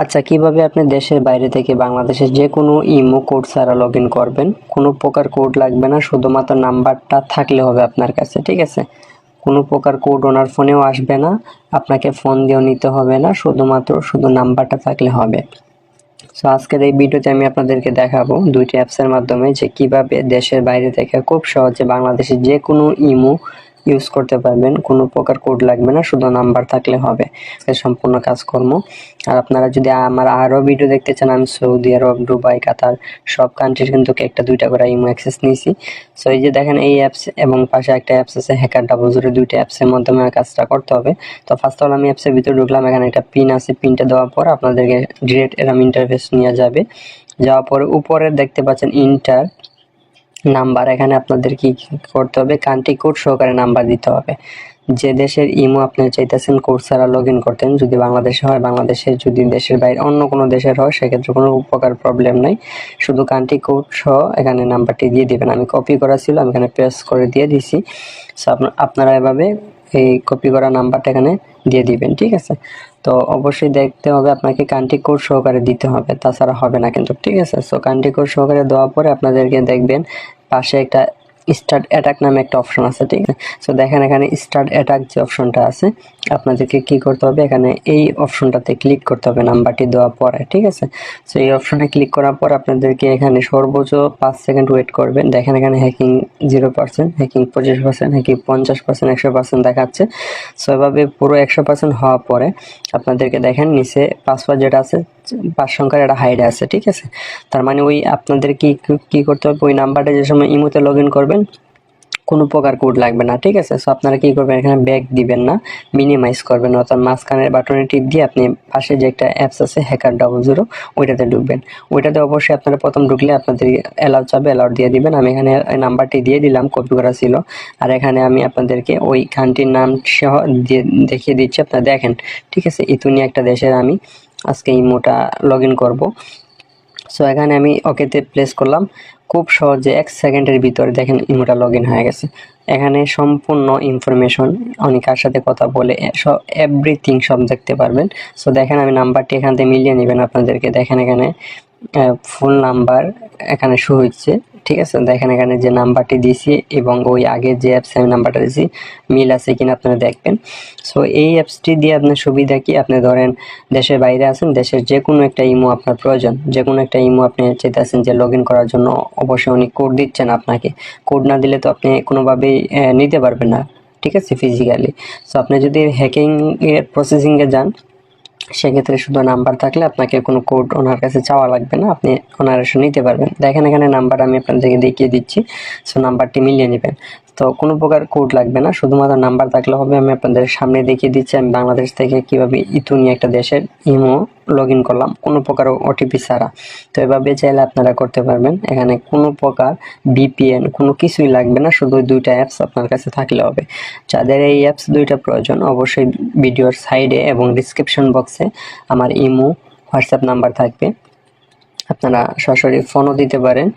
আচ্ছা, কিভাবে আপনি দেশের বাইরে থেকে বাংলাদেশের যে কোনো ইমো কোড ছাড়া লগ ইন করবেন? কোনো প্রকার কোড লাগবে না, শুধুমাত্র নাম্বারটা থাকলে হবে আপনার কাছে, ঠিক আছে? কোনো প্রকার কোড ওনার ফোনেও আসবে না, আপনাকে ফোন দিয়েও নিতে হবে না, শুধু নাম্বারটা থাকলে হবে। সো আজকের এই ভিডিওতে আমি আপনাদেরকে দেখাবো দুইটি অ্যাপসের মাধ্যমে যে কিভাবে দেশের বাইরে থেকে খুব সহজে বাংলাদেশের যে কোনো ইমো ইউজ করতে পারবেন। কোনো প্রকার কোড লাগবে না, শুধু নাম্বার থাকলে হবে সম্পূর্ণ কাজকর্ম। আর আপনারা যদি আমার আরও ভিডিও দেখতে চান, আমি সৌদি আরব, দুবাই, কাতার সব কান্ট্রির কিন্তু একটা দুইটা করে ইমো অ্যাক্সেস নিয়েছি। সো এই যে দেখেন এই অ্যাপস এবং পাশে একটা অ্যাপস আছে Hacker00, দুইটা অ্যাপসের মাধ্যমে কাজটা করতে হবে। তো ফার্স্ট অল আমি অ্যাপসের ভিতরে ঢুকলাম, এখানে একটা পিন আছে, পিনটা দেওয়ার পর আপনাদেরকে ডিরেক্ট এরকম ইন্টারফেস নিয়ে যাবে। যাওয়ার পরে উপরে দেখতে পাচ্ছেন ইন্টার নাম্বার, এখানে আপনাদের কি করতে হবে, কান্ট্রি কোড সহকারে নাম্বার দিতে হবে। যে দেশের ইমো আপনি চাইতেছেন কোড ছাড়া লগ ইন করতেন, যদি বাংলাদেশে হয় বাংলাদেশে, যদি দেশের বাইরে অন্য কোনো দেশের হয় সেক্ষেত্রে কোনো প্রকার প্রবলেম নাই, শুধু কান্ট্রি কোড সহ এখানে নাম্বারটি দিয়ে দিবেন। আমি কপি করা ছিল, আমি এখানে পেস্ট করে দিয়ে দিছি। সো আপনারা এভাবে এই কপি করা নাম্বারটা এখানে দিয়ে দিবেন, ঠিক আছে? তো অবশ্যই দেখতে হবে আপনাকে কান্ট্রি কোড সহকারে দিতে হবে, তাছাড়া হবে না কিন্তু, ঠিক আছে? সো কান্ট্রি কোড সহকারে দেওয়ার পরে আপনাদেরকে দেখবেন পাশে একটা স্টার্ট অ্যাটাক নামে একটা অপশন আছে, ঠিক আছে? সো দেখেন এখানে স্টার্ট অ্যাটাক যে অপশনটা আছে, আপনাদেরকে কি করতে হবে, এখানে এই অপশনটাতে ক্লিক করতে হবে নাম্বারটি দেওয়ার পরে, ঠিক আছে? সো এই অপশনে ক্লিক করার পর আপনাদেরকে এখানে সর্বোচ্চ 5 সেকেন্ড ওয়েট করবেন। দেখেন এখানে হ্যাকিং 0%, হ্যাকিং 25%, হ্যাকিং 50%, 100% দেখাচ্ছে। সো এভাবে পুরো 100% হওয়ার পরে আপনাদেরকে দেখেন নিচে পাসওয়ার্ড যেটা আছে 5 সংখ্যার একটা হাইড আছে, ঠিক আছে? তার মানে ওই আপনাদের কি করতে হবে, ওই নাম্বারটা যে সময় ইমোতে লগ ইন করবেন কোনো প্রকার কোড লাগবে না, ঠিক আছে? সো আপনারা কি করবেন, এখানে ব্যাক দিবেন না, মিনিমাইজ করবেন, অর্থাৎ মাঝখানের বাটনে টিপ দিয়ে আপনি পাশে যে একটা অ্যাপস আছে Hacker00, ওইটাতে ঢুকবেন। ওইটাতে অবশ্যই আপনারা প্রথম ঢুকলে আপনাদের অ্যালাউ চাবে, অ্যালাউ দিয়ে দিবেন। আমি এখানে নাম্বারটি দিয়ে দিলাম, কপি করা ছিল। আর এখানে আমি আপনাদেরকে ওই কান্ট্রির নাম সহ দিয়ে দেখিয়ে দিচ্ছি, আপনারা দেখেন, ঠিক আছে? ইতুনি একটা দেশের আমি আজকে ইমোটা লগ ইন করবো। সো এখানে আমি ওকেতে প্লেস করলাম, খুব সহজে 1 সেকেন্ডের ভিতরে দেখেন ইমোটা লগ ইন হয়ে গেছে। এখানে সম্পূর্ণ ইনফরমেশন, উনি কার সাথে কথা বলে সব এভরিথিং সব দেখতে পারবেন। সো দেখেন আমি নাম্বারটি এখান থেকে মিলিয়ে নেবেন আপনাদেরকে, দেখেন এখানে ফুল নাম্বার এখানে শো হচ্ছে, ঠিক আছে? দেখেন এখানে যে নাম্বারটি দিয়েছি এবং ওই আগে যে অ্যাপসে আমি নাম্বারটা দিয়েছি মিল আছে কিনা আপনারা দেখবেন। সো এই অ্যাপসটি দিয়ে আপনার সুবিধা কি, আপনি ধরেন দেশের বাইরে আছেন, দেশের যে কোনো একটা ইমো আপনার প্রয়োজন, যে কোনো একটা ইমো আপনি চাইতেছেন যে লগ ইন করার জন্য, অবশ্যই উনি কোড দিচ্ছেন আপনাকে। কোড না দিলে তো আপনি কোনোভাবেই নিতে পারবেন না, ঠিক আছে, ফিজিক্যালি। সো আপনি যদি হ্যাকিং এর প্রসেসিংয়ে যান, সেক্ষেত্রে শুধু নাম্বার থাকলে আপনাকে কোনো কোড ওনার কাছে চাওয়া লাগবে না, আপনি ওনার এসে নিতে পারবেন। দেখেন এখানে নাম্বার আমি আপনাদেরকে দেখিয়ে দিচ্ছি। সো নাম্বারটি মিলিয়ে নেবেন, তো কোনো প্রকার কোড লাগবে না, শুধুমাত্র নাম্বার থাকলে হবে। আমি আপনাদের সামনে দেখিয়ে দিচ্ছি আমি বাংলাদেশ থেকে কীভাবে ইতুনি একটা দেশের ইমো লগ ইন করলাম কোনো প্রকার ওটিপি ছাড়া। তো এভাবে চাইলে আপনারা করতে পারবেন। এখানে কোনো প্রকার ভিপিএন কোনো কিছুই লাগবে না, শুধু দুইটা অ্যাপস আপনার কাছে থাকলে হবে। যাদের এই অ্যাপস দুইটা প্রয়োজন, অবশ্যই ভিডিওর সাইডে এবং ডিসক্রিপশন বক্সে আমার ইমো হোয়াটসঅ্যাপ নাম্বার থাকবে, আপনারা সরাসরি ফোনও দিতে পারেন।